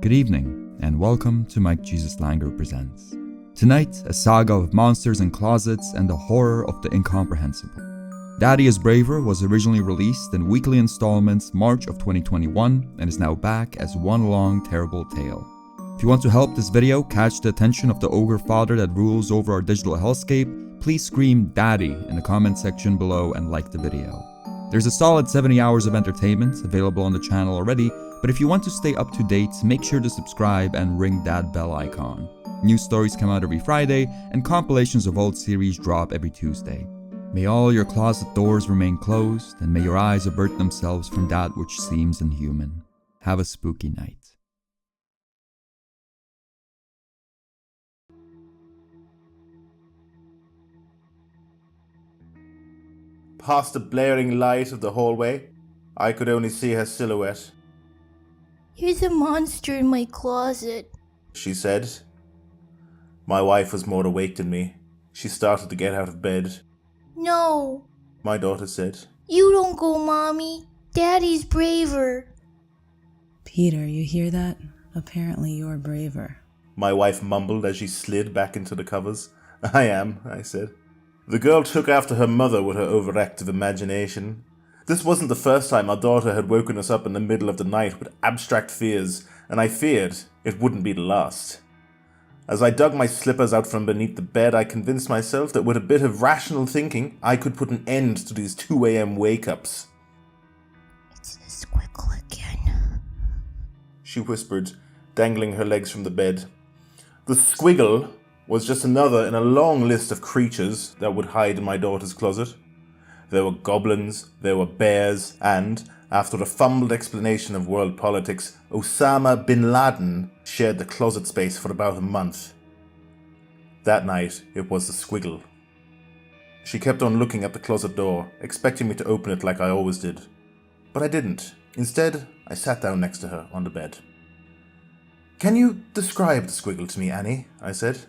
Good evening, and welcome to Mike Jesus Langer Presents. Tonight, a saga of monsters in closets and the horror of the incomprehensible. Daddy is Braver was originally released in weekly installments March of 2021 and is now back as one long terrible tale. If you want to help this video catch the attention of the ogre father that rules over our digital hellscape, please scream Daddy in the comment section below and like the video. There's a solid 70 hours of entertainment available on the channel already, but if you want to stay up to date, make sure to subscribe and ring that bell icon. New stories come out every Friday, and compilations of old series drop every Tuesday. May all your closet doors remain closed, and may your eyes avert themselves from that which seems inhuman. Have a spooky night. Past the blaring light of the hallway, I could only see her silhouette. "There's a monster in my closet," she said. My wife was more awake than me. She started to get out of bed. "No, My daughter said. you don't go, Mommy. Daddy's braver." Peter, you hear that? Apparently you're braver. My wife mumbled as she slid back into the covers. I am, I said. The girl took after her mother with her overactive imagination. This wasn't the first time our daughter had woken us up in the middle of the night with abstract fears, and I feared it wouldn't be the last. As I dug my slippers out from beneath the bed, I convinced myself that with a bit of rational thinking, I could put an end to these 2 a.m. wake-ups. "It's the squiggle again," she whispered, dangling her legs from the bed. The squiggle was just another in a long list of creatures that would hide in my daughter's closet. There were goblins, there were bears, and, after a fumbled explanation of world politics, Osama bin Laden shared the closet space for about a month. That night, it was the squiggle. She kept on looking at the closet door, expecting me to open it like I always did. But I didn't. Instead, I sat down next to her on the bed. "Can you describe the squiggle to me, Annie?" I said.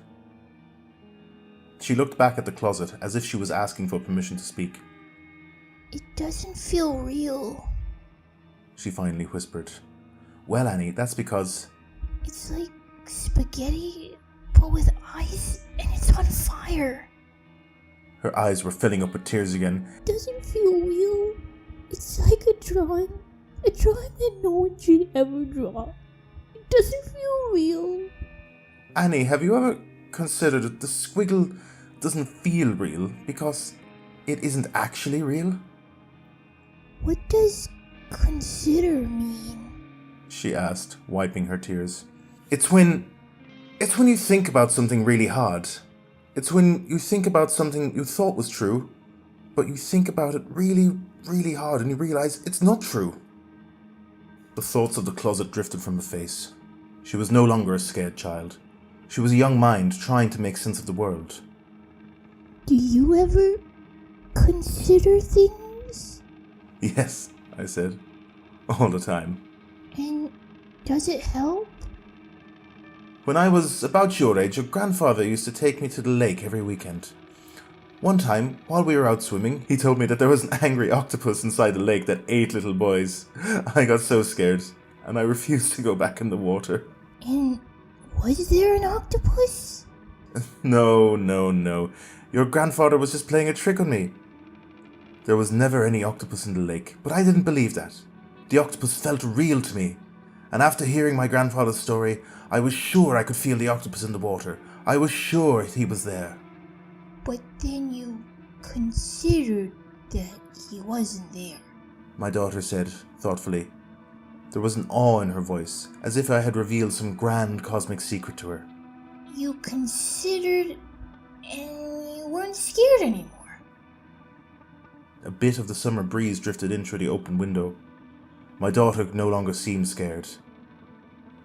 She looked back at the closet as if she was asking for permission to speak. "It doesn't feel real. She finally whispered. "Well, Annie, that's because..." It's like spaghetti, but with ice, and it's on fire." Her eyes were filling up with tears again. "Doesn't feel real. It's like a drawing that no one should ever draw. It doesn't feel real." Annie, have you ever considered that the squiggle doesn't feel real because it isn't actually real?" "What does consider mean?" she asked, wiping her tears. It's when you think about something really hard. It's when you think about something you thought was true, but you think about it really, really hard and you realize it's not true. The thoughts of the closet drifted from her face. She was no longer a scared child. She was a young mind trying to make sense of the world. "Do you ever consider things?" Yes, I said. All the time. "And does it help?" When I was about your age, your grandfather used to take me to the lake every weekend. One time, while we were out swimming, he told me that there was an angry octopus inside the lake that ate little boys. I got so scared, and I refused to go back in the water. "And was there an octopus?" No. Your grandfather was just playing a trick on me. There was never any octopus in the lake, but I didn't believe that. The octopus felt real to me, and after hearing my grandfather's story, I was sure I could feel the octopus in the water. I was sure he was there. "But then you considered that he wasn't there." My daughter said, thoughtfully. There was an awe in her voice, as if I had revealed some grand cosmic secret to her. "You considered, and you weren't scared anymore." A bit of the summer breeze drifted in through the open window. My daughter no longer seemed scared.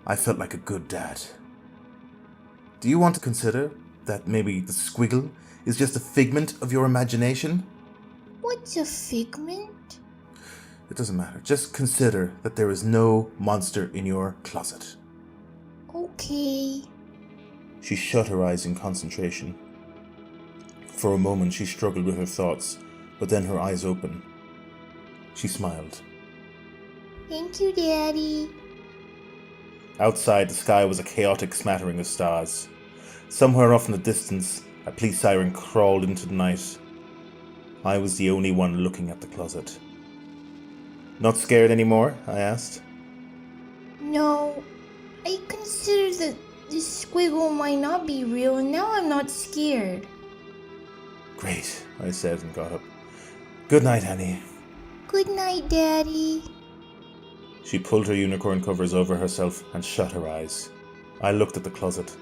I felt like a good dad. Do you want to consider that maybe the squiggle is just a figment of your imagination? "What's a figment?" It doesn't matter. Just consider that there is no monster in your closet. "Okay." She shut her eyes in concentration. For a moment she struggled with her thoughts, but then her eyes opened. She smiled. "Thank you, Daddy." Outside, the sky was a chaotic smattering of stars. Somewhere off in the distance, a police siren crawled into the night. I was the only one looking at the closet. Not scared anymore? I asked. No, I consider that this squiggle might not be real, and now I'm not scared. Great, I said and got up. Good night, Annie. Good night, Daddy. She pulled her unicorn covers over herself and shut her eyes. I looked at the closet.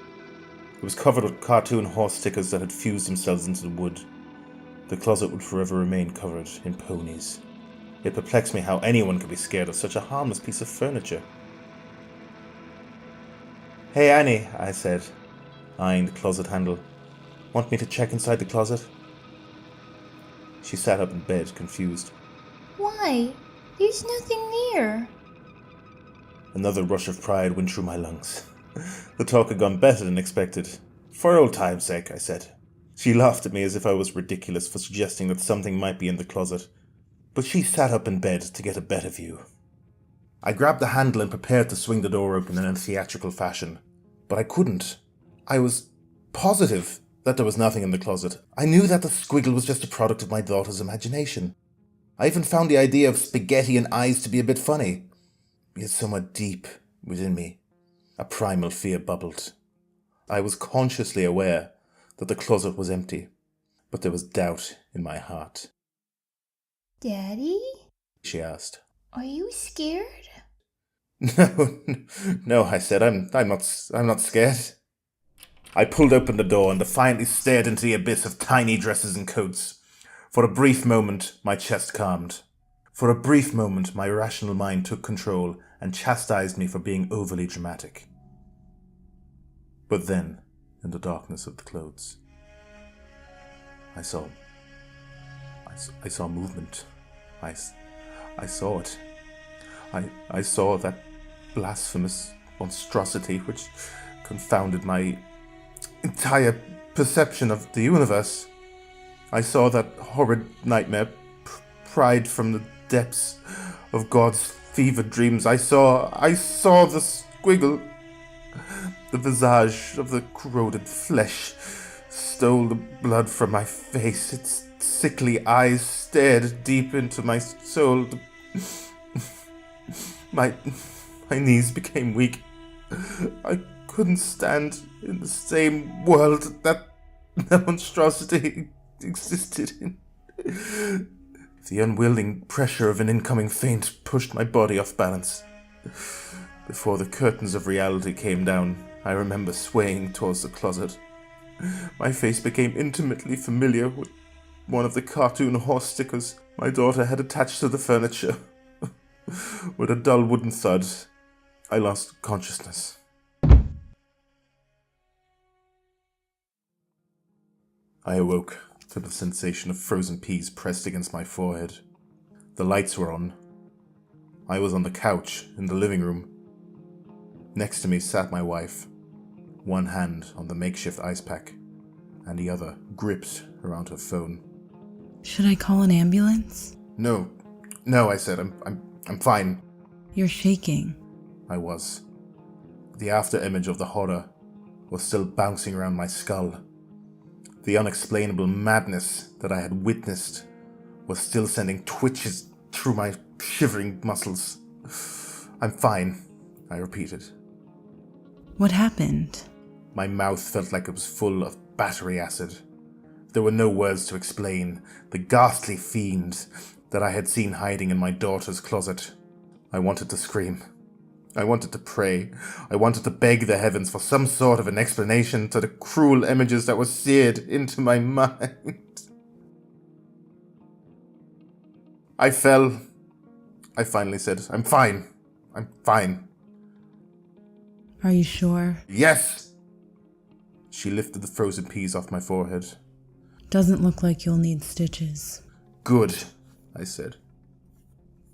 It was covered with cartoon horse stickers that had fused themselves into the wood. The closet would forever remain covered in ponies. It perplexed me how anyone could be scared of such a harmless piece of furniture. Hey, Annie, I said, eyeing the closet handle. Want me to check inside the closet? She sat up in bed, confused. Why? There's nothing there. Another rush of pride went through my lungs. The talk had gone better than expected. For old time's sake, I said. She laughed at me as if I was ridiculous for suggesting that something might be in the closet. But she sat up in bed to get a better view. I grabbed the handle and prepared to swing the door open in a theatrical fashion. But I couldn't. I was positive that there was nothing in the closet. I knew that the squiggle was just a product of my daughter's imagination. I even found the idea of spaghetti and eyes to be a bit funny. Yet somewhat deep within me, a primal fear bubbled. I was consciously aware that the closet was empty, but there was doubt in my heart. Daddy? She asked. Are you scared? No, I said, I'm not scared. I pulled open the door and defiantly stared into the abyss of tiny dresses and coats. For a brief moment, my chest calmed. For a brief moment, my rational mind took control and chastised me for being overly dramatic. But then, in the darkness of the clothes, I saw movement. I saw it. I saw that blasphemous monstrosity which confounded my entire perception of the universe. I saw that horrid nightmare pried from the depths of God's fevered dreams. I saw the squiggle. The visage of the corroded flesh stole the blood from my face. Its sickly eyes stared deep into my soul. My knees became weak. I couldn't stand in the same world that the monstrosity existed in. The unwilling pressure of an incoming faint pushed my body off balance. Before the curtains of reality came down, I remember swaying towards the closet. My face became intimately familiar with one of the cartoon horse stickers my daughter had attached to the furniture. With a dull wooden thud, I lost consciousness. I awoke to the sensation of frozen peas pressed against my forehead. The lights were on. I was on the couch in the living room. Next to me sat my wife, one hand on the makeshift ice pack, and the other gripped around her phone. Should I call an ambulance? No, I said, I'm fine. You're shaking. I was. The after image of the horror was still bouncing around my skull. The unexplainable madness that I had witnessed was still sending twitches through my shivering muscles. I'm fine, I repeated. What happened? My mouth felt like it was full of battery acid. There were no words to explain the ghastly fiend that I had seen hiding in my daughter's closet. I wanted to scream. I wanted to pray. I wanted to beg the heavens for some sort of an explanation to the cruel images that were seared into my mind. I fell. I finally said, I'm fine. I'm fine. Are you sure? Yes! She lifted the frozen peas off my forehead. Doesn't look like you'll need stitches. Good, I said.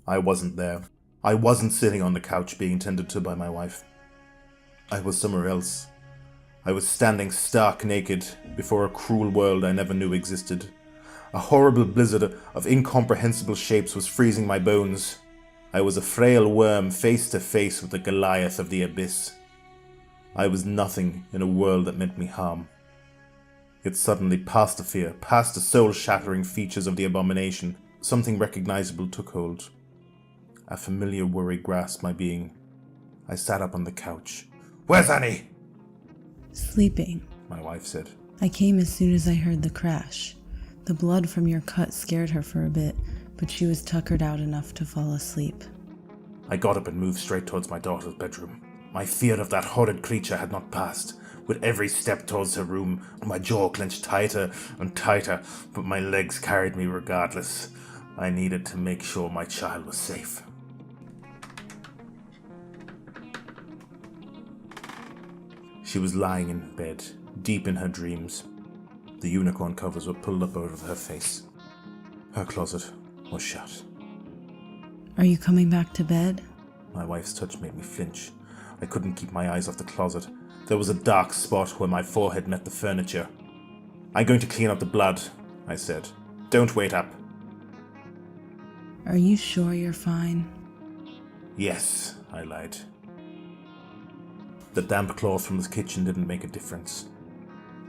I wasn't there. I wasn't sitting on the couch being tended to by my wife. I was somewhere else. I was standing stark naked before a cruel world I never knew existed. A horrible blizzard of incomprehensible shapes was freezing my bones. I was a frail worm face to face with the Goliath of the abyss. I was nothing in a world that meant me harm. Yet suddenly, past the fear, past the soul-shattering features of the abomination, something recognizable took hold. A familiar worry grasped my being. I sat up on the couch. "Where's Annie?" Sleeping. My wife said. I came as soon as I heard the crash. The blood from your cut scared her for a bit, but she was tuckered out enough to fall asleep. I got up and moved straight towards my daughter's bedroom. My fear of that horrid creature had not passed. With every step towards her room, my jaw clenched tighter and tighter, but my legs carried me regardless. I needed to make sure my child was safe. She was lying in bed, deep in her dreams. The unicorn covers were pulled up over her face. Her closet was shut. Are you coming back to bed? My wife's touch made me flinch. I couldn't keep my eyes off the closet. There was a dark spot where my forehead met the furniture. "I'm going to clean up the blood," I said. "Don't wait up." Are you sure you're fine? "Yes," I lied. The damp cloth from the kitchen didn't make a difference.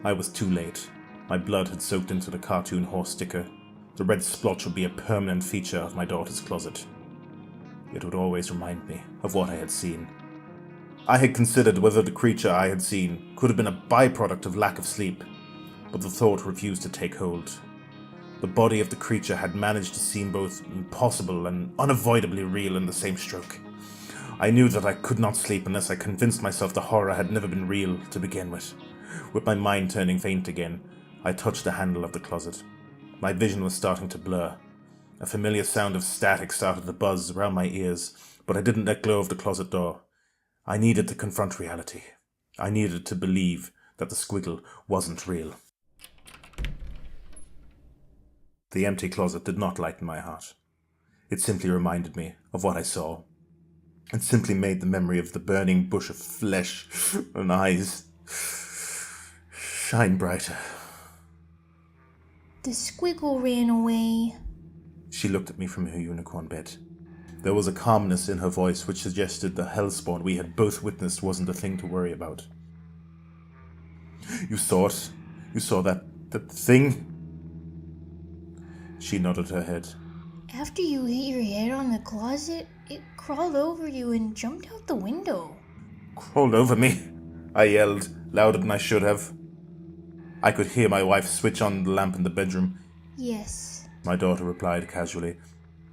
I was too late. My blood had soaked into the cartoon horse sticker. The red splotch would be a permanent feature of my daughter's closet. It would always remind me of what I had seen. I had considered whether the creature I had seen could have been a byproduct of lack of sleep, but the thought refused to take hold. The body of the creature had managed to seem both impossible and unavoidably real in the same stroke. I knew that I could not sleep unless I convinced myself the horror had never been real to begin with. With my mind turning faint again, I touched the handle of the closet. My vision was starting to blur. A familiar sound of static started to buzz around my ears, but I didn't let go of the closet door. I needed to confront reality. I needed to believe that the squiggle wasn't real. The empty closet did not lighten my heart. It simply reminded me of what I saw. It simply made the memory of the burning bush of flesh and eyes shine brighter. The squiggle ran away. She looked at me from her unicorn bed. There was a calmness in her voice which suggested the hellspawn we had both witnessed wasn't a thing to worry about. "You saw it? You saw that thing?" She nodded her head. After you hit your head on the closet, it crawled over you and jumped out the window. "Crawled over me?" I yelled, louder than I should have. I could hear my wife switch on the lamp in the bedroom. Yes. My daughter replied casually.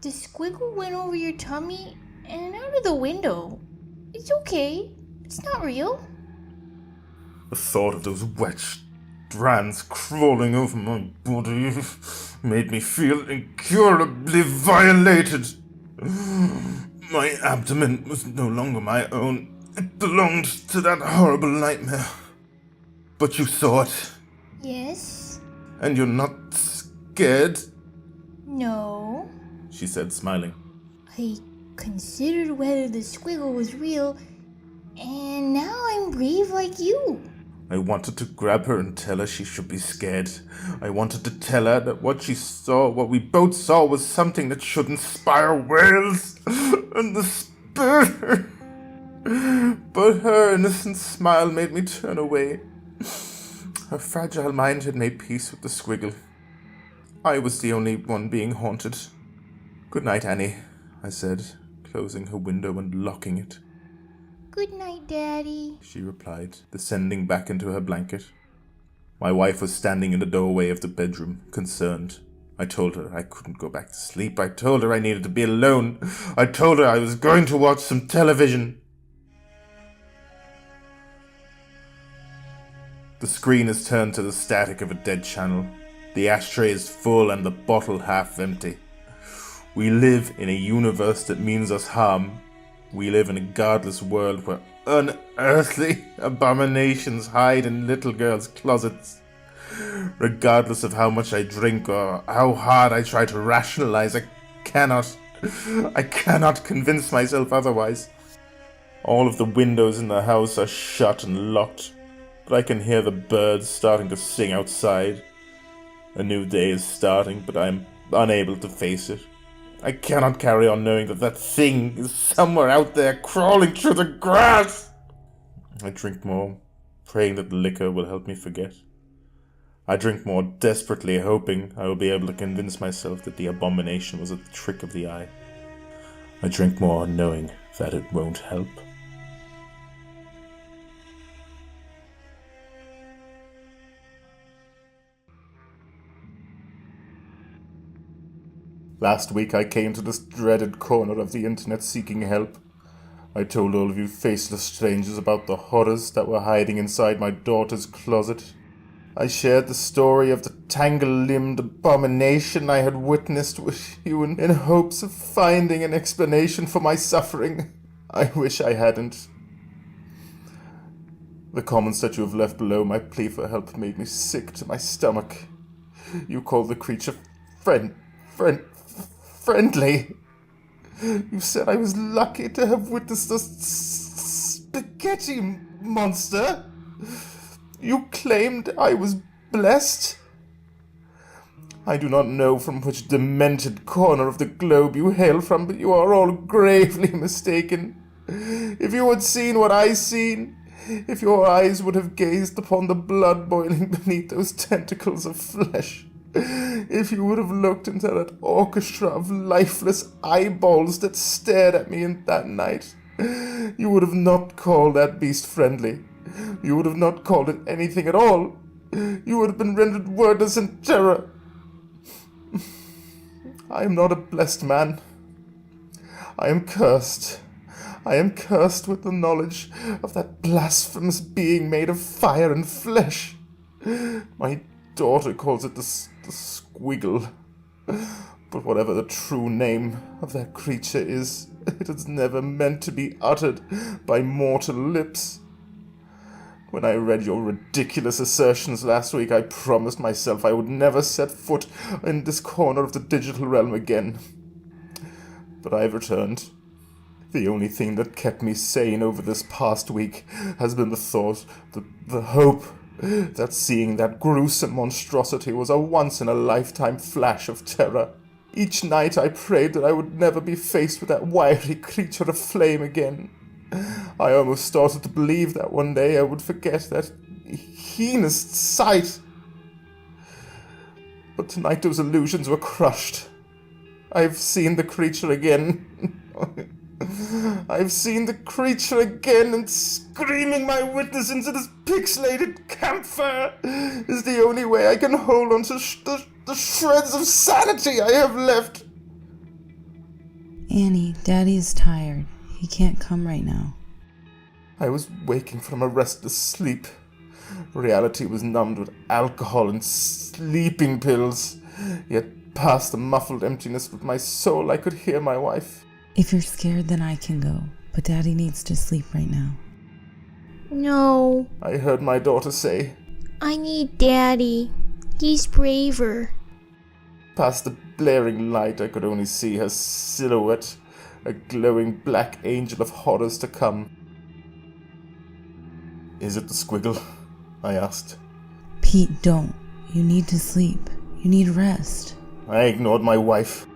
The squiggle went over your tummy and out of the window. It's okay. It's not real. The thought of those wet strands crawling over my body made me feel incurably violated. My abdomen was no longer my own. It belonged to that horrible nightmare. "But you saw it, Yes. and you're not scared?" No. she said, smiling. I considered whether the squiggle was real, and now I'm brave like you. I wanted to grab her and tell her she should be scared. I wanted to tell her that what she saw, what we both saw, was something that should inspire whales and despair. But her innocent smile made me turn away. Her fragile mind had made peace with the squiggle. I was the only one being haunted. "Good night, Annie," I said, closing her window and locking it. Good night, Daddy. She replied, descending back into her blanket. My wife was standing in the doorway of the bedroom, concerned. I told her I couldn't go back to sleep. I told her I needed to be alone. I told her I was going to watch some television. The screen is turned to the static of a dead channel. The ashtray is full and the bottle half empty. We live in a universe that means us harm. We live in a godless world where unearthly abominations hide in little girls' closets. Regardless of how much I drink or how hard I try to rationalize, I cannot convince myself otherwise. All of the windows in the house are shut and locked, but I can hear the birds starting to sing outside. A new day is starting, but I am unable to face it. I cannot carry on knowing that that thing is somewhere out there crawling through the grass. I drink more, praying that the liquor will help me forget. I drink more, desperately hoping I will be able to convince myself that the abomination was a trick of the eye. I drink more, knowing that it won't help. Last week I came to this dreaded corner of the internet seeking help. I told all of you faceless strangers about the horrors that were hiding inside my daughter's closet. I shared the story of the tangle-limbed abomination I had witnessed with you in hopes of finding an explanation for my suffering. I wish I hadn't. The comments that you have left below my plea for help made me sick to my stomach. You called the creature friendly. You said I was lucky to have witnessed a spaghetti monster. You claimed I was blessed. I do not know from which demented corner of the globe you hail from, but you are all gravely mistaken. If you had seen what I seen, if your eyes would have gazed upon the blood boiling beneath those tentacles of flesh, if you would have looked into that orchestra of lifeless eyeballs that stared at me in that night, you would have not called that beast friendly. You would have not called it anything at all. You would have been rendered wordless in terror. I am not a blessed man. I am cursed. I am cursed with the knowledge of that blasphemous being made of fire and flesh. My daughter calls it the squiggle. But whatever the true name of that creature is, it is never meant to be uttered by mortal lips. When I read your ridiculous assertions last week, I promised myself I would never set foot in this corner of the digital realm again. But I have returned. The only thing that kept me sane over this past week has been the thought, the hope, that seeing that gruesome monstrosity was a once-in-a-lifetime flash of terror. Each night I prayed that I would never be faced with that wiry creature of flame again. I almost started to believe that one day I would forget that heinous sight. But tonight those illusions were crushed. I've seen the creature again. I've seen the creature again, and screaming my witness into this pixelated campfire is the only way I can hold on to the shreds of sanity I have left. Annie, Daddy is tired. He can't come right now. I was waking from a restless sleep. Reality was numbed with alcohol and sleeping pills. Yet past the muffled emptiness of my soul, I could hear my wife. If you're scared, then I can go. But Daddy needs to sleep right now. No, I heard my daughter say. I need Daddy. He's braver. Past the blaring light, I could only see her silhouette, a glowing black angel of horrors to come. Is it the squiggle? I asked. Pete, don't. You need to sleep. You need rest. I ignored my wife.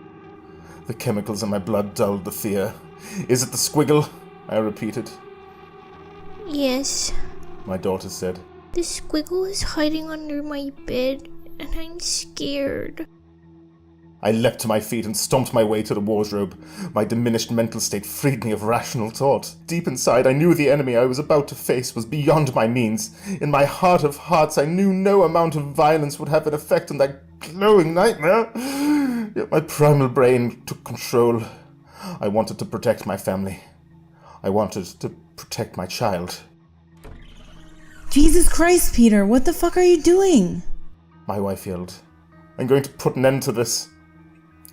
The chemicals in my blood dulled the fear. Is it the squiggle? I repeated. Yes, My daughter said. the squiggle is hiding under my bed, and I'm scared. I leapt to my feet and stomped my way to the wardrobe. My diminished mental state freed me of rational thought. Deep inside, I knew the enemy I was about to face was beyond my means. In my heart of hearts, I knew no amount of violence would have an effect on that glowing nightmare. Yet my primal brain took control. I wanted to protect my family. I wanted to protect my child. Jesus Christ, Peter, what the fuck are you doing? My wife yelled. I'm going to put an end to this.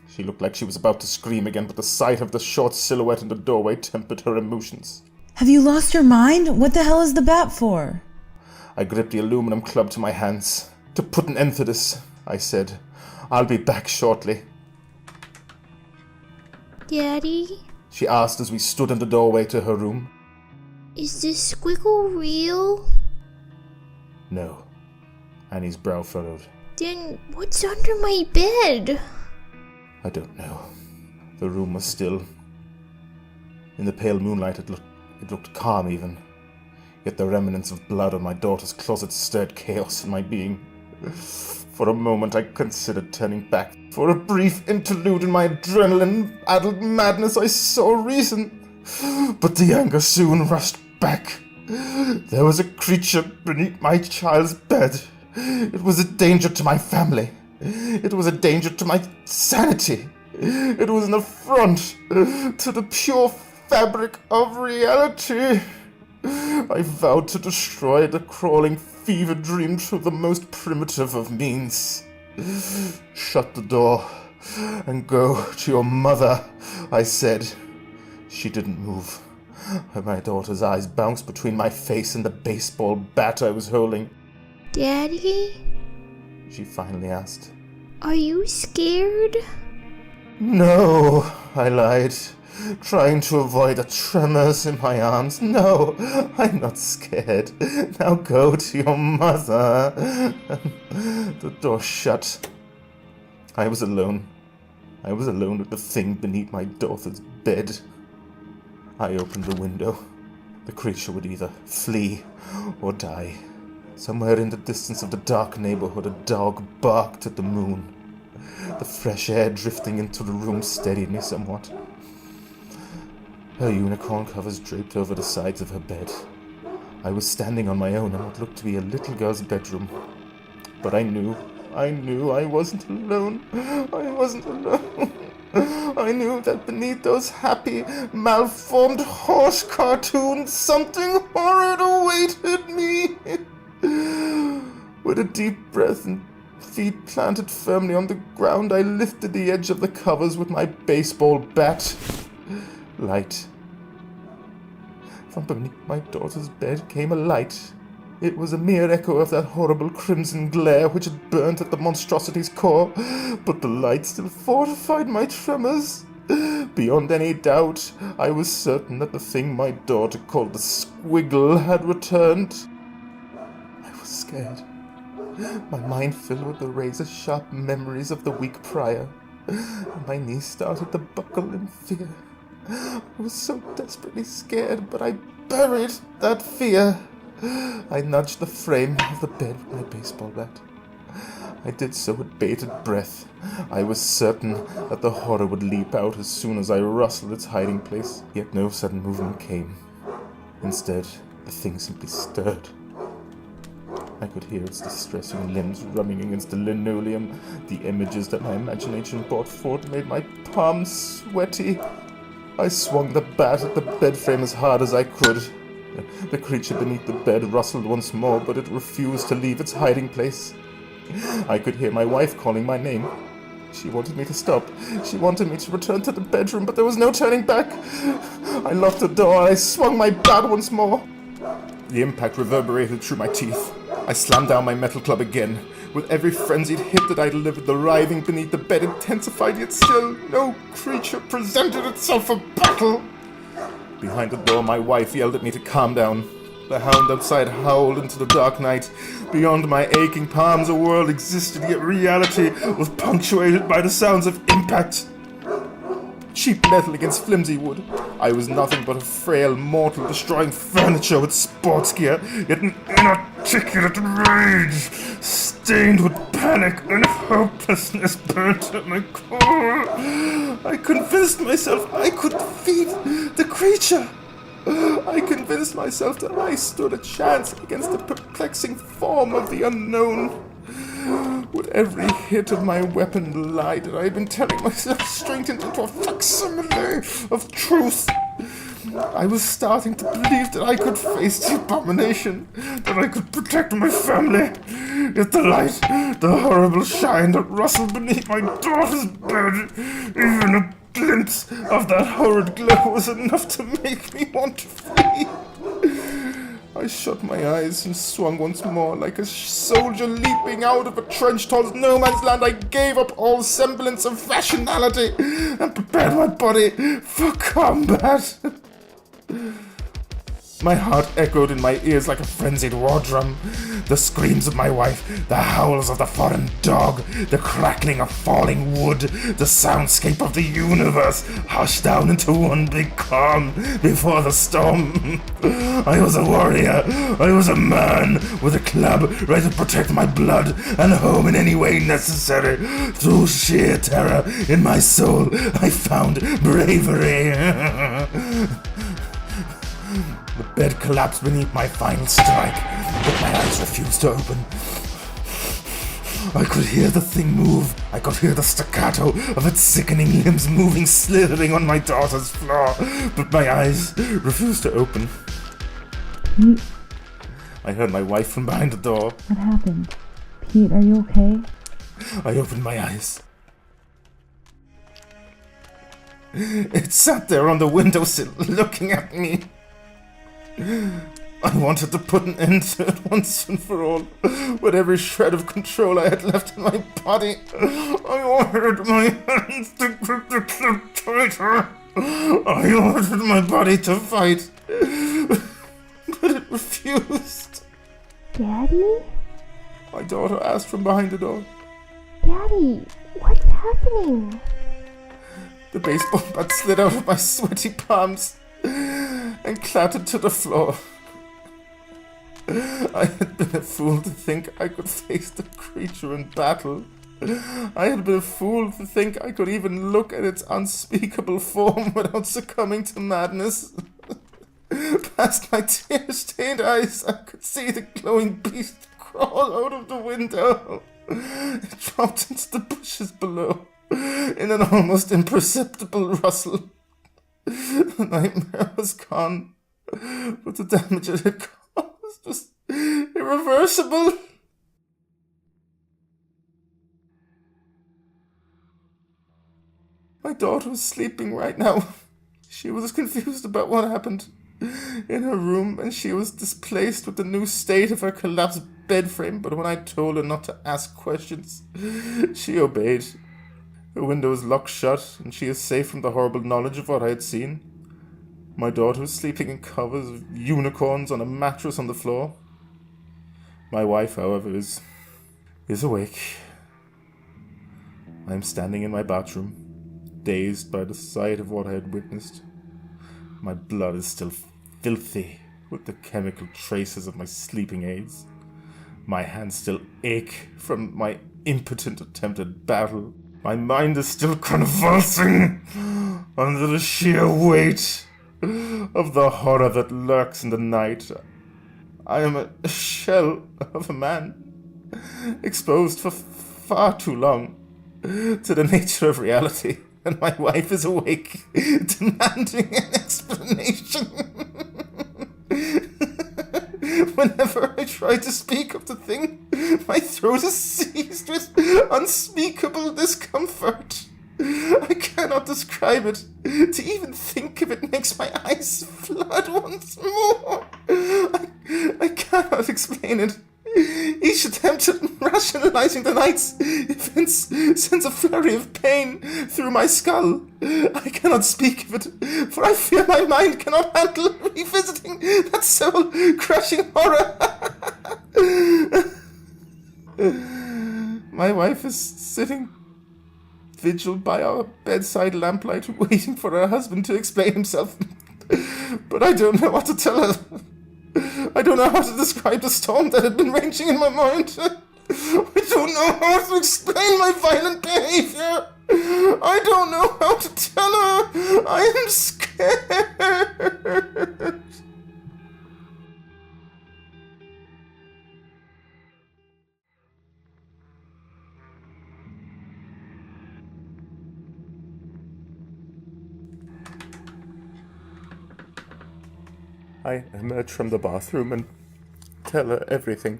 She looked like she was about to scream again, but the sight of the short silhouette in the doorway tempered her emotions. Have you lost your mind? What the hell is the bat for? I gripped the aluminum club to my hands. To put an end to this, I said. I'll be back shortly. Daddy, She asked as we stood in the doorway to her room. is this squiggle real? No. Annie's brow furrowed. Then what's under my bed? I don't know. The room was still. In the pale moonlight it looked calm even. Yet the remnants of blood on my daughter's closet stirred chaos in my being. For a moment I considered turning back. For a brief interlude in my adrenaline-addled madness I saw reason. But the anger soon rushed back. There was a creature beneath my child's bed. It was a danger to my family. It was a danger to my sanity. It was an affront to the pure fabric of reality. I vowed to destroy the crawling fever dream through the most primitive of means. Shut the door and go to your mother, I said. She didn't move. My daughter's eyes bounced between my face and the baseball bat I was holding. Daddy? She finally asked. Are you scared? No, I lied, trying to avoid the tremors in my arms. No, I'm not scared. Now go to your mother. The door shut. I was alone. I was alone with the thing beneath my daughter's bed. I opened the window. The creature would either flee or die. Somewhere in the distance of the dark neighborhood, a dog barked at the moon. The fresh air drifting into the room steadied me somewhat. Her unicorn covers draped over the sides of her bed. I was standing on my own in what looked to be a little girl's bedroom. But I knew I wasn't alone. I wasn't alone. I knew that beneath those happy, malformed horse cartoons, something horrid awaited me. With a deep breath and feet planted firmly on the ground, I lifted the edge of the covers with my baseball bat. Light. From beneath my daughter's bed came a light. It was a mere echo of that horrible crimson glare which had burnt at the monstrosity's core, but the light still fortified my tremors. Beyond any doubt, I was certain that the thing my daughter called the Squiggle had returned. I was scared. My mind filled with the razor-sharp memories of the week prior, and my knees started to buckle in fear. I was so desperately scared, but I buried that fear. I nudged the frame of the bed with my baseball bat. I did so with bated breath. I was certain that the horror would leap out as soon as I rustled its hiding place, yet no sudden movement came. Instead, the thing simply stirred. I could hear its distressing limbs rubbing against the linoleum. The images that my imagination brought forth made my palms sweaty. I swung the bat at the bed frame as hard as I could. The creature beneath the bed rustled once more, but it refused to leave its hiding place. I could hear my wife calling my name. She wanted me to stop. She wanted me to return to the bedroom, but there was no turning back. I locked the door and I swung my bat once more. The impact reverberated through my teeth. I slammed down my metal club again. With every frenzied hit that I delivered, the writhing beneath the bed intensified, yet still no creature presented itself for battle. Behind the door, my wife yelled at me to calm down. The hound outside howled into the dark night. Beyond my aching palms, a world existed, yet reality was punctuated by the sounds of impact. Cheap metal against flimsy wood. I was nothing but a frail mortal destroying furniture with sports gear, yet an inarticulate rage, stained with panic and hopelessness burnt at my core. I convinced myself I could defeat the creature. I convinced myself that I stood a chance against the perplexing form of the unknown. With every hit of my weapon, the lie that I had been telling myself strengthened into a facsimile of truth. I was starting to believe that I could face the abomination, that I could protect my family. Yet the light, the horrible shine that rustled beneath my daughter's bed, even a glimpse of that horrid glow was enough to make me want to flee. I shut my eyes and swung once more like a soldier leaping out of a trench towards no man's land. I gave up all semblance of rationality and prepared my body for combat. My heart echoed in my ears like a frenzied war drum. The screams of my wife, the howls of the foreign dog, the crackling of falling wood, the soundscape of the universe hushed down into one big calm before the storm. I was a warrior. I was a man with a club ready to protect my blood and home in any way necessary. Through sheer terror in my soul, I found bravery. The bed collapsed beneath my final strike, but my eyes refused to open. I could hear the thing move. I could hear the staccato of its sickening limbs moving, slithering on my daughter's floor, but my eyes refused to open. Pete, I heard my wife from behind the door. what happened? Pete, are you okay? I opened my eyes. It sat there on the windowsill, looking at me. I wanted to put an end to it once and for all, with every shred of control I had left in my body. I ordered my hands to grip the clip tighter. I ordered my body to fight, but it refused. Daddy? My daughter asked from behind the door. Daddy, what's happening? The baseball bat slid out of my sweaty palms and clattered to the floor. I had been a fool to think I could face the creature in battle. I had been a fool to think I could even look at its unspeakable form without succumbing to madness. Past my tear-stained eyes, I could see the glowing beast crawl out of the window. It dropped into the bushes below in an almost imperceptible rustle. The nightmare was gone, but the damage it had caused was just irreversible. My daughter was sleeping right now. She was confused about what happened in her room, and she was displaced with the new state of her collapsed bed frame, but when I told her not to ask questions, she obeyed. Her window is locked shut, and she is safe from the horrible knowledge of what I had seen. My daughter was sleeping in covers of unicorns on a mattress on the floor. My wife, however, is awake. I am standing in my bathroom, dazed by the sight of what I had witnessed. My blood is still filthy with the chemical traces of my sleeping aids. My hands still ache from my impotent attempt at battle. My mind is still convulsing under the sheer weight of the horror that lurks in the night. I am a shell of a man, exposed for far too long to the nature of reality, and my wife is awake, demanding an explanation. Whenever I try to speak of the thing, my throat is seized with unspeakable discomfort. I cannot describe it. To even think of it makes my eyes flood once more. I cannot explain it. Each attempt at rationalizing the night's events sends a flurry of pain through my skull. I cannot speak of it, for I fear my mind cannot handle revisiting that soul-crushing horror. My wife is sitting vigil by our bedside lamplight, waiting for her husband to explain himself. But I don't know what to tell her. I don't know how to describe the storm that had been raging in my mind. I don't know how to explain my violent behavior. I don't know how to tell her. I am scared. I emerge from the bathroom and tell her everything.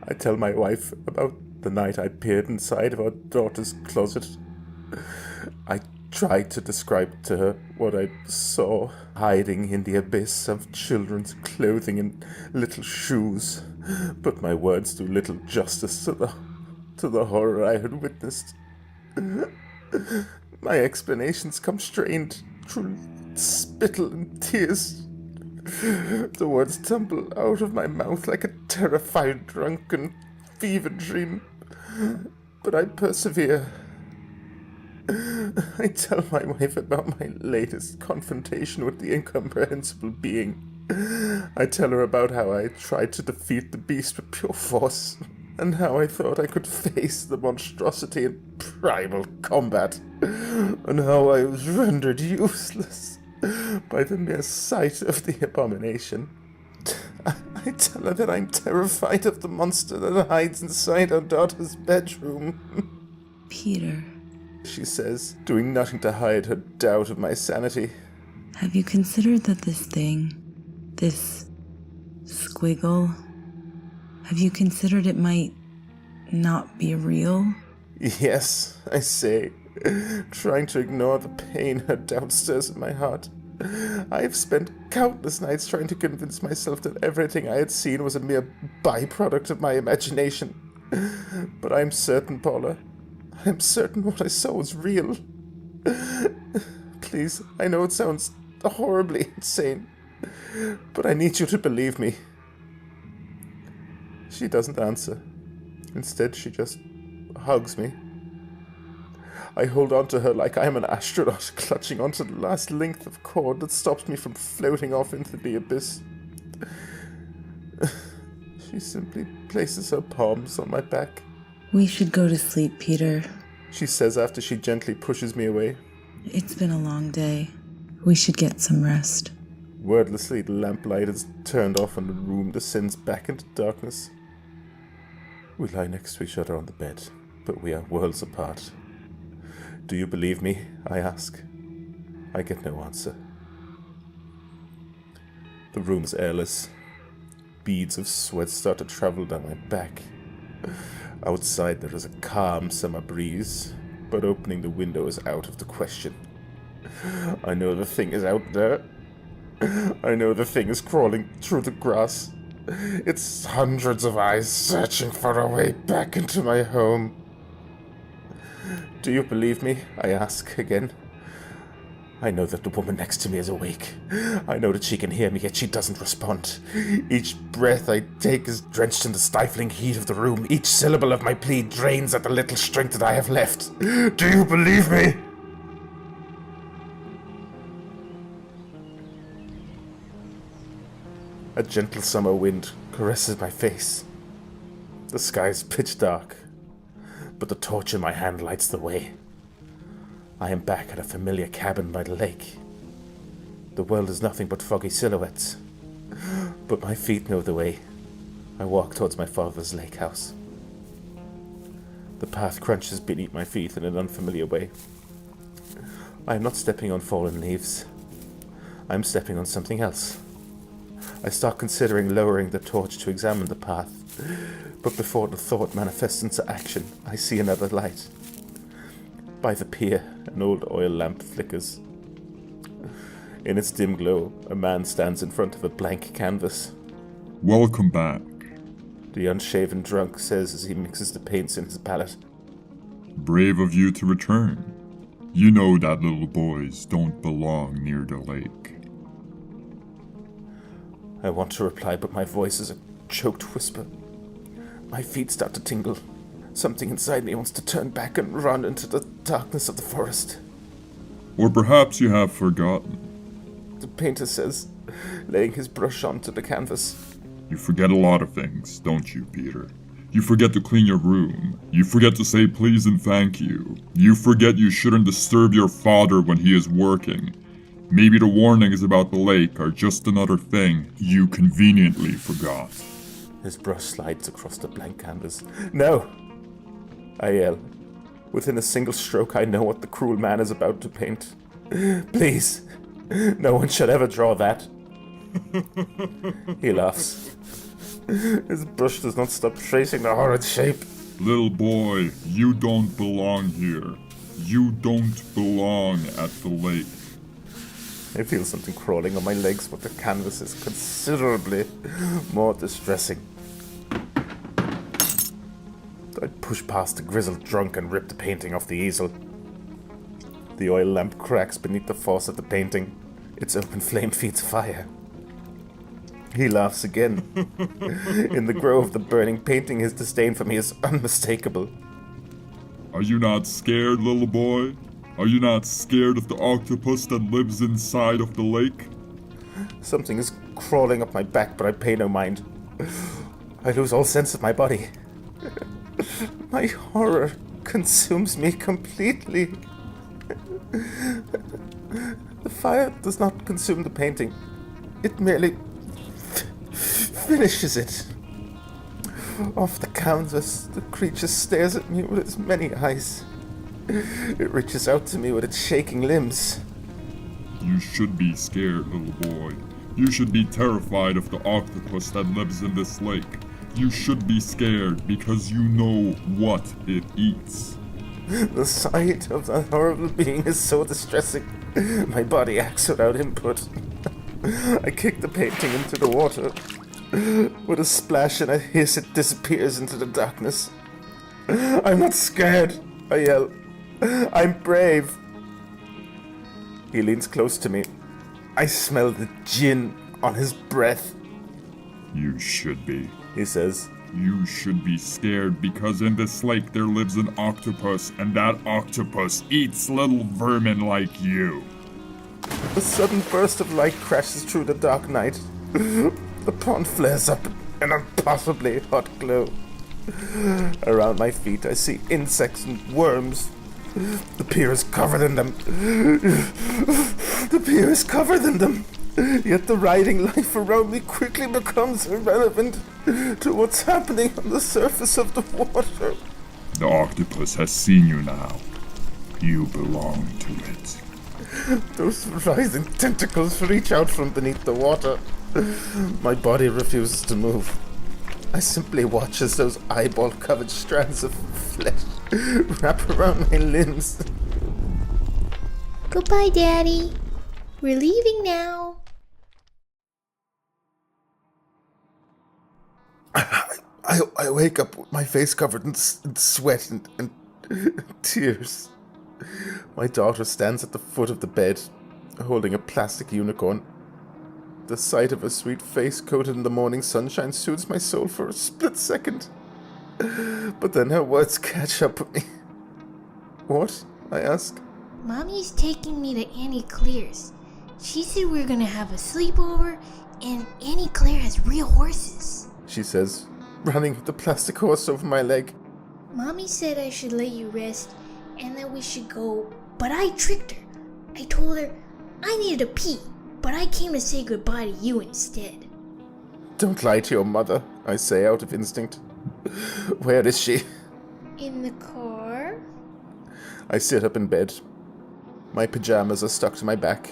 I tell my wife about the night I peered inside of our daughter's closet. I tried to describe to her what I saw hiding in the abyss of children's clothing and little shoes, but my words do little justice to the horror I had witnessed. My explanations come strained through spittle and tears. The words tumble out of my mouth like a terrified, drunken fever dream. But I persevere. I tell my wife about my latest confrontation with the incomprehensible being. I tell her about how I tried to defeat the beast with pure force, and how I thought I could face the monstrosity in primal combat, and how I was rendered useless by the mere sight of the abomination. I tell her that I'm terrified of the monster that hides inside our daughter's bedroom. Peter, She says, doing nothing to hide her doubt of my sanity. have you considered that this thing, this squiggle, have you considered it might not be real? Yes, I say, trying to ignore the pain her doubt stirs in my heart. I've spent countless nights trying to convince myself that everything I had seen was a mere byproduct of my imagination. But I'm certain, Paula, I'm certain what I saw was real. Please, I know it sounds horribly insane, but I need you to believe me. She doesn't answer. Instead, she just hugs me. I hold on to her like I am an astronaut clutching onto the last length of cord that stops me from floating off into the abyss. She simply places her palms on my back. We should go to sleep, Peter. She says after she gently pushes me away. It's been a long day. We should get some rest. Wordlessly, the lamplight is turned off and the room descends back into darkness. We lie next to each other on the bed, but we are worlds apart. Do you believe me? I ask. I get no answer. The room's airless. Beads of sweat start to travel down my back. Outside there is a calm summer breeze, but opening the window is out of the question. I know the thing is out there. I know the thing is crawling through the grass. It's hundreds of eyes searching for a way back into my home. Do you believe me? I ask again. I know that the woman next to me is awake. I know that she can hear me, yet she doesn't respond. Each breath I take is drenched in the stifling heat of the room. Each syllable of my plea drains at the little strength that I have left. Do you believe me? A gentle summer wind caresses my face. The sky is pitch dark, but the torch in my hand lights the way. I am back at a familiar cabin by the lake. The world is nothing but foggy silhouettes, but my feet know the way. I walk towards my father's lake house. The path crunches beneath my feet in an unfamiliar way. I am not stepping on fallen leaves. I am stepping on something else. I start considering lowering the torch to examine the path, but before the thought manifests into action, I see another light. By the pier, an old oil lamp flickers. In its dim glow, a man stands in front of a blank canvas. Welcome back. The unshaven drunk says as he mixes the paints in his palette. Brave of you to return. You know that little boys don't belong near the lake. I want to reply, but my voice is a choked whisper. My feet start to tingle. Something inside me wants to turn back and run into the darkness of the forest. Or perhaps you have forgotten. The painter says, laying his brush onto the canvas. You forget a lot of things, don't you, Peter? You forget to clean your room. You forget to say please and thank you. You forget you shouldn't disturb your father when he is working. Maybe the warnings about the lake are just another thing you conveniently forgot. His brush slides across the blank canvas. No! I yell. Within a single stroke, I know what the cruel man is about to paint. Please, no one should ever draw that. He laughs. His brush does not stop tracing the horrid shape. Little boy, you don't belong here. You don't belong at the lake. I feel something crawling on my legs, but the canvas is considerably more distressing. I push past the grizzled drunk and rip the painting off the easel. The oil lamp cracks beneath the force of the painting. Its open flame feeds fire. He laughs again. In the glow of the burning painting, his disdain for me is unmistakable. Are you not scared, little boy? Are you not scared of the octopus that lives inside of the lake? Something is crawling up my back, but I pay no mind. I lose all sense of my body. My horror consumes me completely. The fire does not consume the painting. It merely finishes it. Off the canvas, the creature stares at me with its many eyes. It reaches out to me with its shaking limbs. You should be scared, little boy. You should be terrified of the octopus that lives in this lake. You should be scared because you know what it eats. The sight of that horrible being is so distressing. My body acts without input. I kick the painting into the water. With a splash and a hiss, it disappears into the darkness. I'm not scared, I yell. I'm brave. He leans close to me. I smell the gin on his breath. You should be. He says. You should be scared because in this lake there lives an octopus, and that octopus eats little vermin like you. A sudden burst of light crashes through the dark night. The pond flares up in an impossibly hot glow. Around my feet I see insects and worms. The pier is covered in them. The pier is covered in them. Yet the writhing life around me quickly becomes irrelevant to what's happening on the surface of the water. The octopus has seen you now. You belong to it. Those writhing tentacles reach out from beneath the water. My body refuses to move. I simply watch as those eyeball-covered strands of flesh wrap around my limbs. Goodbye, Daddy. We're leaving now. I wake up with my face covered in sweat and tears. My daughter stands at the foot of the bed, holding a plastic unicorn. The sight of her sweet face coated in the morning sunshine soothes my soul for a split second. But then her words catch up with me. What? I ask. Mommy's taking me to Annie Claire's. She said we're gonna have a sleepover, and Annie Claire has real horses. She says, running with the plastic horse over my leg. Mommy said I should let you rest, and that we should go, but I tricked her. I told her I needed to pee, but I came to say goodbye to you instead. Don't lie to your mother, I say out of instinct. Where is she? In the car? I sit up in bed. My pajamas are stuck to my back.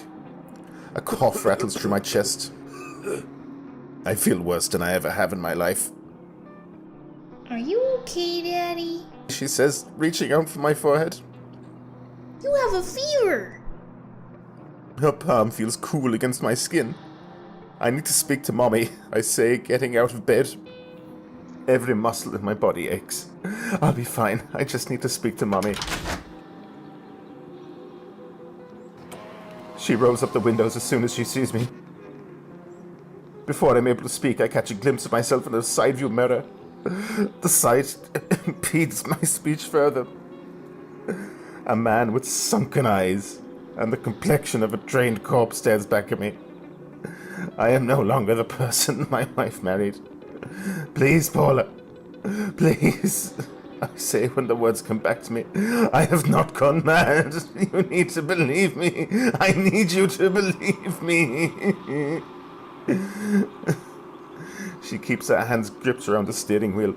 A cough rattles through my chest. I feel worse than I ever have in my life. Are you okay, Daddy? She says, reaching out for my forehead. You have a fever! Her palm feels cool against my skin. I need to speak to Mommy, I say, getting out of bed. Every muscle in my body aches. I'll be fine. I just need to speak to Mommy. She rolls up the windows as soon as she sees me. Before I'm able to speak, I catch a glimpse of myself in a side view mirror. The sight impedes my speech further. A man with sunken eyes and the complexion of a trained corpse stares back at me. I am no longer the person my wife married. Please, Paula. Please. I say when the words come back to me. I have not gone mad. You need to believe me. I need you to believe me. She keeps her hands gripped around the steering wheel.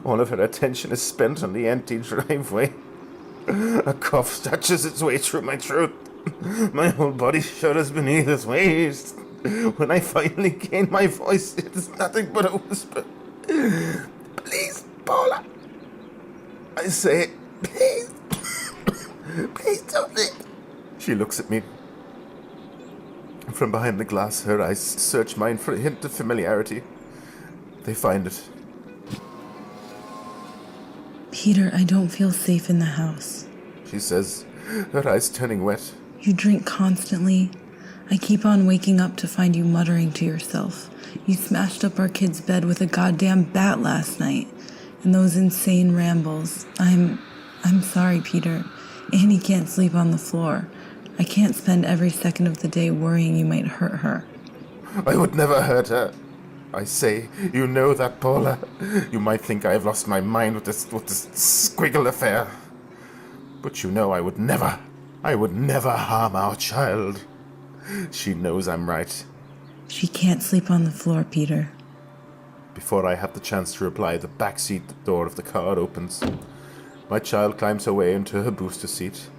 All of her attention is spent on the empty driveway. A cough stretches its way through my throat. My whole body shudders beneath its waves. When I finally gain my voice, it is nothing but a whisper. Please, Paula. I say, please. Please don't leave. She looks at me. From behind the glass, her eyes search mine for a hint of familiarity. They find it. Peter, I don't feel safe in the house. She says, her eyes turning wet. You drink constantly. I keep on waking up to find you muttering to yourself. You smashed up our kid's bed with a goddamn bat last night. And those insane rambles. I'm sorry, Peter. Annie can't sleep on the floor. I can't spend every second of the day worrying you might hurt her. I would never hurt her. I say, you know that, Paula. You might think I have lost my mind with this squiggle affair. But you know I would never harm our child. She knows I'm right. She can't sleep on the floor, Peter. Before I have the chance to reply, the backseat door of the car opens. My child climbs her way into her booster seat.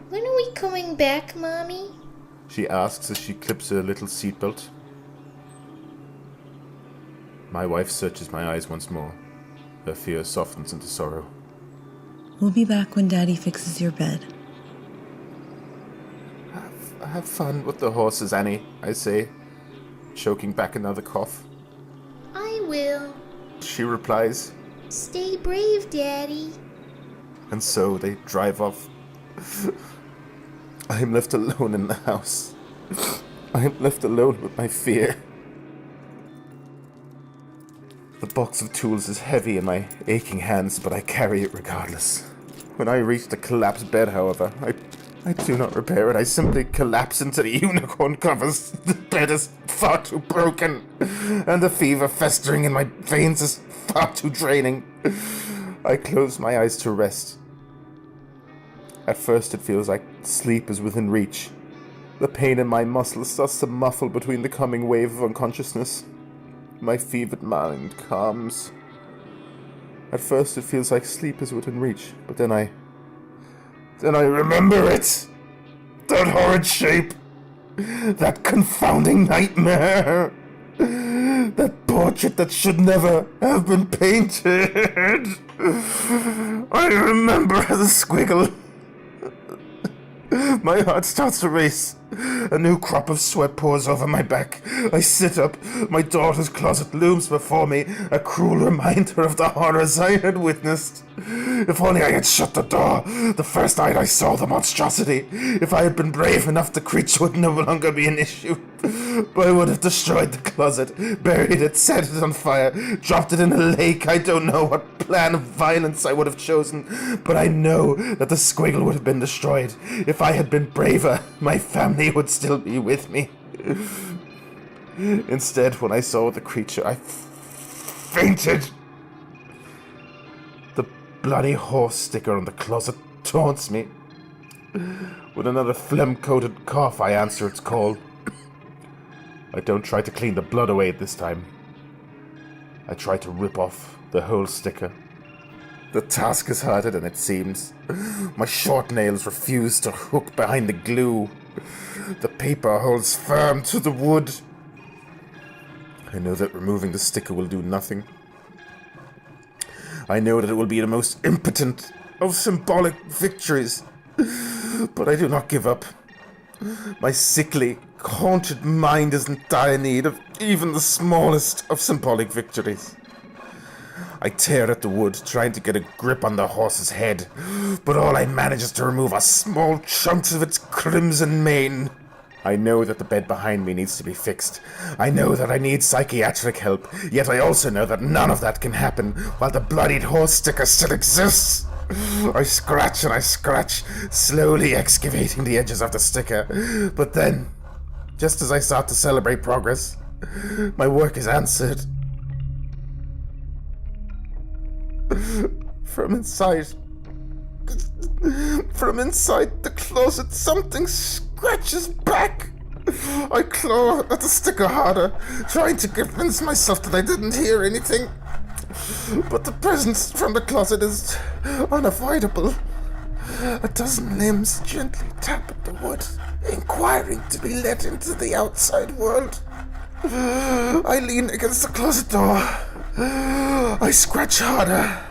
When are we coming back, Mommy? She asks as she clips her little seatbelt. My wife searches my eyes once more. Her fear softens into sorrow. We'll be back when Daddy fixes your bed. Have fun with the horses, Annie, I say, choking back another cough. I will. She replies. Stay brave, Daddy. And so they drive off. I am left alone in the house. I am left alone with my fear. The box of tools is heavy in my aching hands, but I carry it regardless. When I reach the collapsed bed, however, I do not repair it. I simply collapse into the unicorn covers. The bed is far too broken, and the fever festering in my veins is far too draining. I close my eyes to rest. At first it feels like sleep is within reach. The pain in my muscles starts to muffle between the coming wave of unconsciousness. My fevered mind calms. At first it feels like sleep is within reach, but then I remember it! That horrid shape! That confounding nightmare! That portrait that should never have been painted! I remember the squiggle. My heart starts to race. A new crop of sweat pours over my back. I sit up. My daughter's closet looms before me, a cruel reminder of the horrors I had witnessed. If only I had shut the door the first night I saw the monstrosity. If I had been brave enough, the creature would no longer be an issue. I would have destroyed the closet, buried it, set it on fire, dropped it in a lake. I don't know what plan of violence I would have chosen, but I know that the squiggle would have been destroyed. If I had been braver, my family would still be with me. Instead, when I saw the creature, I fainted. The bloody horse sticker on the closet taunts me. With another phlegm-coated cough, I answer its call. I don't try to clean the blood away this time. I try to rip off the whole sticker. The task is harder than it seems. My short nails refuse to hook behind the glue. The paper holds firm to the wood. I know that removing the sticker will do nothing. I know that it will be the most impotent of symbolic victories. But I do not give up. My sickly, haunted mind is in dire need of even the smallest of symbolic victories. I tear at the wood, trying to get a grip on the horse's head, but all I manage is to remove a small chunk of its crimson mane. I know that the bed behind me needs to be fixed. I know that I need psychiatric help, yet I also know that none of that can happen while the bloodied horse sticker still exists. I scratch and I scratch, slowly excavating the edges of the sticker, but then, just as I start to celebrate progress, my work is answered. From inside the closet, something scratches back. I claw at the sticker harder, trying to convince myself that I didn't hear anything. But the presence from the closet is unavoidable. A dozen limbs gently tap at the wood, inquiring to be let into the outside world. I lean against the closet door. I scratch harder.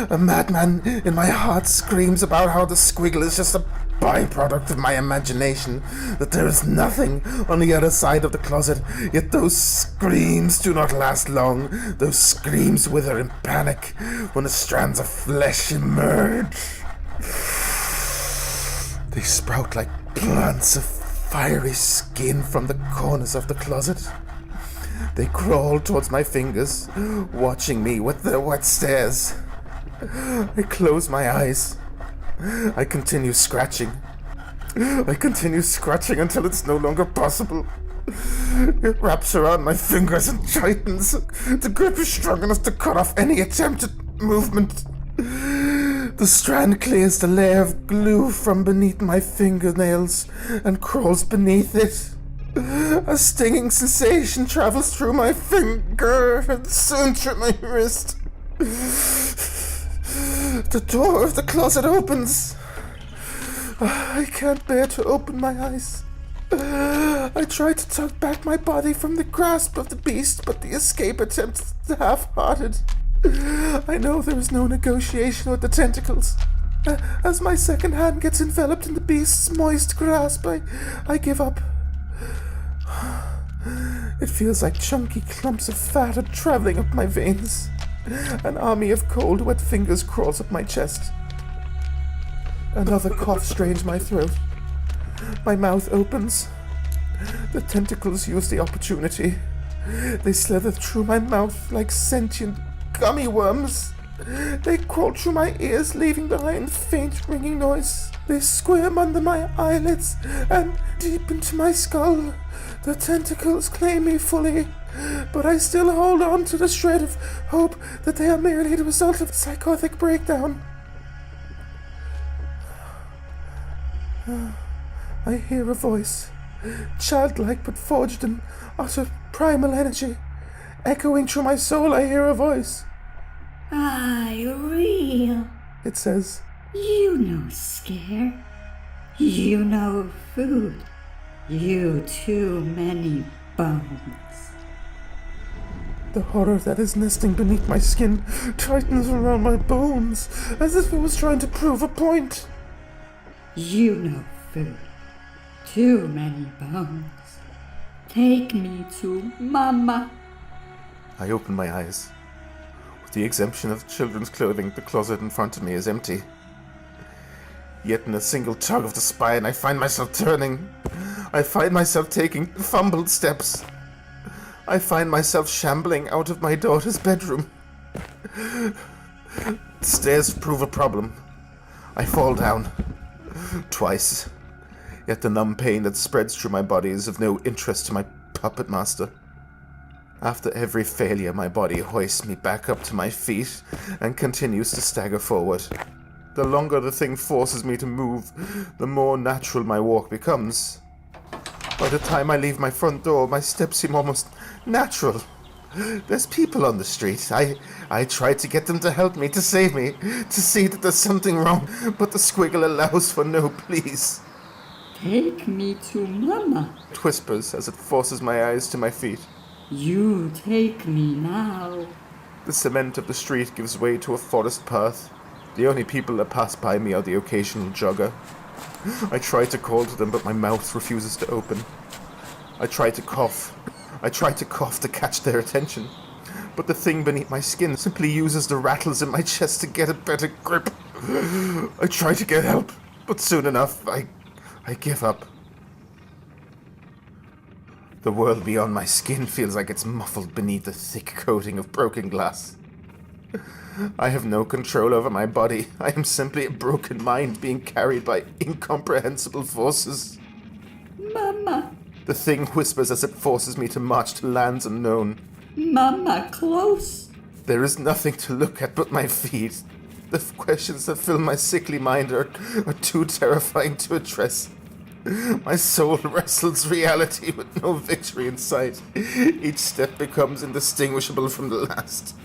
A madman in my heart screams about how the squiggle is just a byproduct of my imagination, that there is nothing on the other side of the closet, yet those screams do not last long. Those screams wither in panic when the strands of flesh emerge. They sprout like plants of fiery skin from the corners of the closet. They crawl towards my fingers, watching me with their wet stares. I close my eyes. I continue scratching. Until it's no longer possible. It wraps around my fingers and tightens. The grip is strong enough to cut off any attempted movement. The strand clears the layer of glue from beneath my fingernails and crawls beneath it. A stinging sensation travels through my finger and soon through my wrist. The door of the closet opens. I can't bear to open my eyes. I try to tug back my body from the grasp of the beast, but the escape attempt is half-hearted. I know there is no negotiation with the tentacles. As my second hand gets enveloped in the beast's moist grasp, I give up. It feels like chunky clumps of fat are traveling up my veins. An army of cold, wet fingers crawls up my chest. Another cough strains my throat. My mouth opens. The tentacles use the opportunity. They slither through my mouth like sentient gummy worms. They crawl through my ears, leaving behind faint ringing noise. They squirm under my eyelids and deep into my skull. The tentacles claim me fully, but I still hold on to the shred of hope that they are merely the result of psychotic breakdown. I hear a voice, childlike but forged in utter primal energy. Echoing through my soul, I hear a voice. Ah, you're real. It says, You know scare. You know food. You too many bones. The horror that is nesting beneath my skin tightens around my bones, as if it was trying to prove a point. You know food. Too many bones. Take me to Mama. I open my eyes. With the exemption of children's clothing, the closet in front of me is empty. Yet in a single tug of the spine, I find myself turning. I find myself taking fumbled steps. I find myself shambling out of my daughter's bedroom. The stairs prove a problem. I fall down. Twice. Yet the numb pain that spreads through my body is of no interest to my puppet master. After every failure, my body hoists me back up to my feet and continues to stagger forward. The longer the thing forces me to move, the more natural my walk becomes. By the time I leave my front door, my steps seem almost natural. There's people on the street. I try to get them to help me, to save me, to see that there's something wrong, but the squiggle allows for no pleas. Take me to Mama. It whispers as it forces my eyes to my feet. You take me now. The cement of the street gives way to a forest path. The only people that pass by me are the occasional jogger. I try to call to them, but my mouth refuses to open. I try to cough to catch their attention, but the thing beneath my skin simply uses the rattles in my chest to get a better grip. I try to get help, but soon enough, I give up. The world beyond my skin feels like it's muffled beneath a thick coating of broken glass. I have no control over my body. I am simply a broken mind being carried by incomprehensible forces. Mama. The thing whispers as it forces me to march to lands unknown. Mama, close. There is nothing to look at but my feet. The questions that fill my sickly mind are too terrifying to address. My soul wrestles reality with no victory in sight. Each step becomes indistinguishable from the last.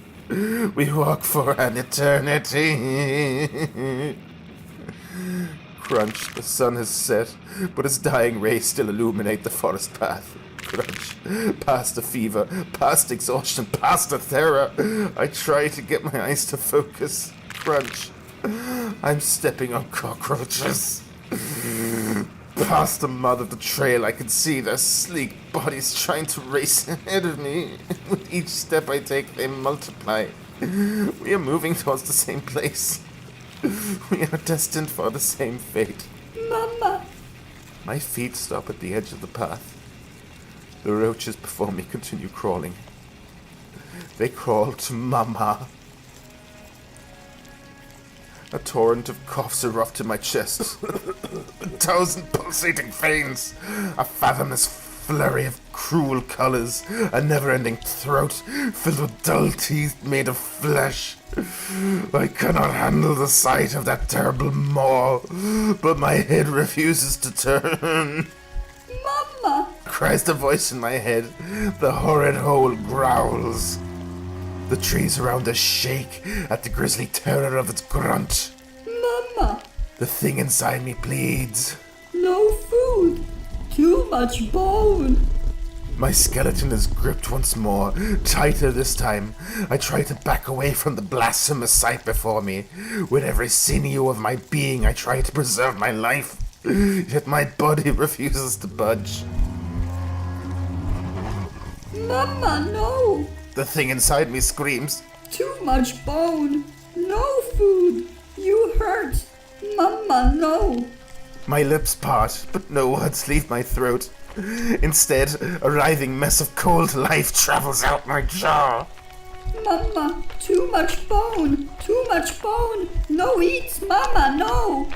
We walk for an eternity. Crunch, the sun has set, but its dying rays still illuminate the forest path. Crunch, past the fever, past exhaustion, past the terror. I try to get my eyes to focus. Crunch, I'm stepping on cockroaches. Past the mud of the trail, I can see their sleek bodies trying to race ahead of me. With each step I take, they multiply. We are moving towards the same place. We are destined for the same fate. Mama. My feet stop at the edge of the path. The roaches before me continue crawling. They crawl to Mama. A torrent of coughs erupt in my chest. 1,000 pulsating veins. A fathomless flurry of cruel colors. A never-ending throat filled with dull teeth made of flesh. I cannot handle the sight of that terrible maw, but my head refuses to turn. Mama! Cries the voice in my head. The horrid hole growls. The trees around us shake at the grisly terror of its grunt. Mama! The thing inside me pleads. No food! Too much bone! My skeleton is gripped once more, tighter this time. I try to back away from the blasphemous sight before me. With every sinew of my being, I try to preserve my life. Yet my body refuses to budge. Mama, no! The thing inside me screams. Too much bone! No food! You hurt! Mama, no! My lips part, but no words leave my throat. Instead, a writhing mess of cold life travels out my jaw. Mama, too much bone! Too much bone! No eats, Mama, no!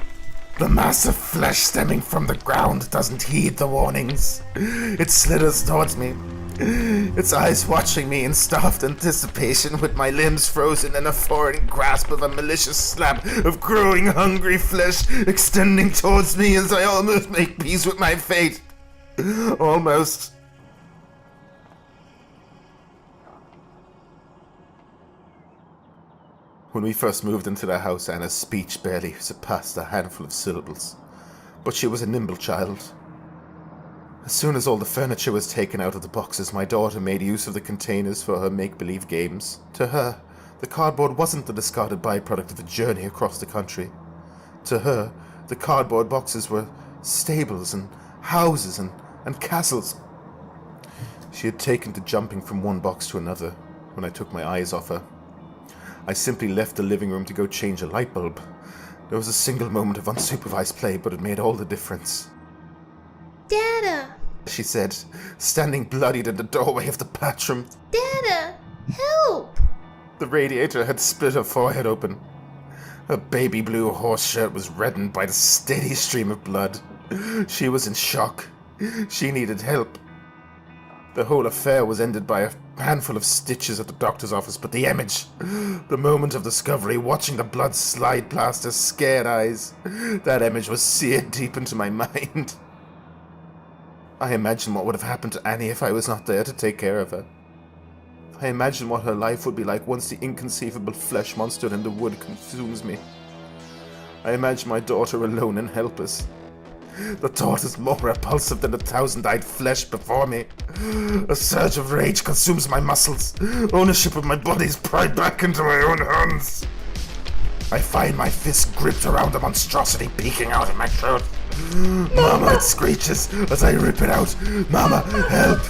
The mass of flesh stemming from the ground doesn't heed the warnings. It slithers towards me, its eyes watching me in starved anticipation, with my limbs frozen in a foreign grasp of a malicious slab of growing hungry flesh extending towards me as I almost make peace with my fate. Almost. When we first moved into the house, Anna's speech barely surpassed a handful of syllables, but she was a nimble child. As soon as all the furniture was taken out of the boxes, my daughter made use of the containers for her make-believe games. To her, the cardboard wasn't the discarded byproduct of a journey across the country. To her, the cardboard boxes were stables and houses and castles. She had taken to jumping from one box to another when I took my eyes off her. I simply left the living room to go change a light bulb. There was a single moment of unsupervised play, but it made all the difference. Dada! She said, standing bloodied in the doorway of the bathroom. Dada! Help! The radiator had split her forehead open. Her baby blue horse shirt was reddened by the steady stream of blood. She was in shock. She needed help. The whole affair was ended by a handful of stitches at the doctor's office, but the image, the moment of discovery, watching the blood slide past her scared eyes, that image was seared deep into my mind. I imagine what would have happened to Annie if I was not there to take care of her. I imagine what her life would be like once the inconceivable flesh monster in the wood consumes me. I imagine my daughter alone and helpless. The thought is more repulsive than the 1,000-eyed flesh before me. A surge of rage consumes my muscles. Ownership of my body is pried back into my own hands. I find my fist gripped around the monstrosity peeking out of my throat. Mama, it screeches as I rip it out. Mama, help!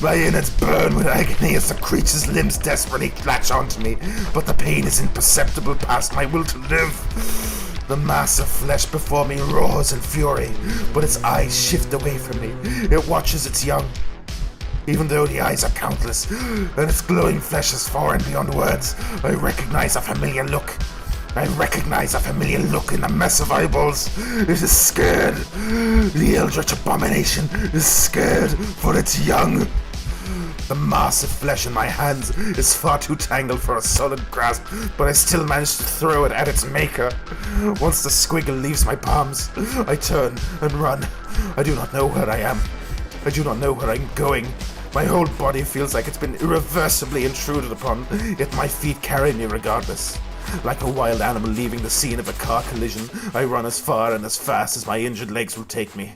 My innards burn with agony as the creature's limbs desperately latch onto me, but the pain is imperceptible past my will to live. The mass of flesh before me roars in fury, but its eyes shift away from me. It watches its young. Even though the eyes are countless, and its glowing flesh is foreign beyond words, I recognize a familiar look. I recognize a familiar look in the mess of eyeballs. It is scared. The eldritch abomination is scared for its young. The mass of flesh in my hands is far too tangled for a solid grasp, but I still manage to throw it at its maker. Once the squiggle leaves my palms, I turn and run. I do not know where I am. I do not know where I'm going. My whole body feels like it's been irreversibly intruded upon, yet my feet carry me regardless. Like a wild animal leaving the scene of a car collision, I run as far and as fast as my injured legs will take me.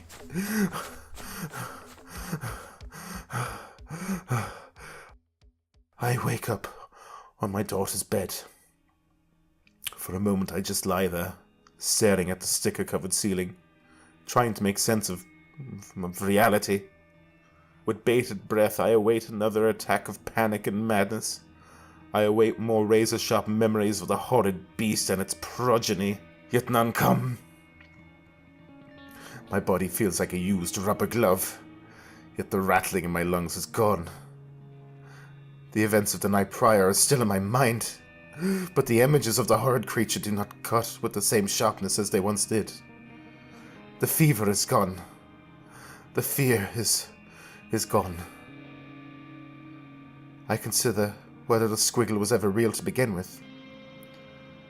I wake up on my daughter's bed. For a moment I just lie there, staring at the sticker-covered ceiling, trying to make sense of reality. With bated breath I await another attack of panic and madness. I await more razor-sharp memories of the horrid beast and its progeny, yet none come. My body feels like a used rubber glove, yet the rattling in my lungs is gone. The events of the night prior are still in my mind, but the images of the horrid creature do not cut with the same sharpness as they once did. The fever is gone. The fear is gone. I consider whether the squiggle was ever real to begin with.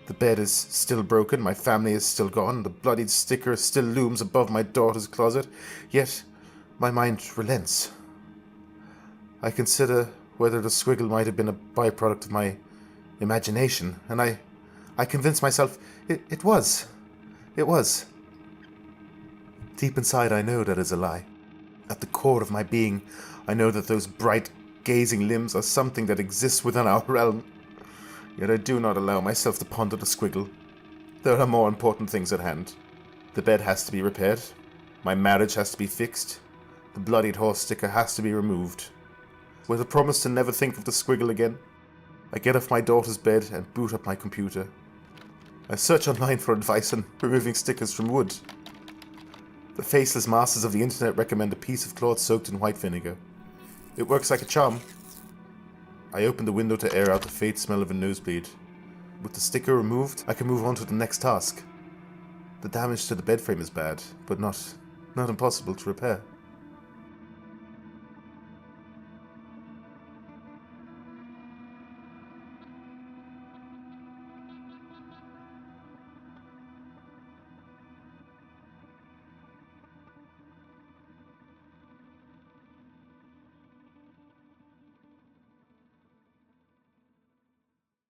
The bed is still broken, my family is still gone, the bloodied sticker still looms above my daughter's closet, yet my mind relents. I consider whether the squiggle might have been a byproduct of my imagination, and I convince myself it was. It was. Deep inside I know that is a lie. At the core of my being, I know that those bright, gazing limbs are something that exists within our realm. Yet I do not allow myself to ponder the squiggle. There are more important things at hand. The bed has to be repaired. My marriage has to be fixed. The bloodied horse sticker has to be removed. With a promise to never think of the squiggle again, I get off my daughter's bed and boot up my computer. I search online for advice on removing stickers from wood. The faceless masters of the internet recommend a piece of cloth soaked in white vinegar. It works like a charm. I open the window to air out the faint smell of a nosebleed. With the sticker removed, I can move on to the next task. The damage to the bed frame is bad, but not impossible to repair.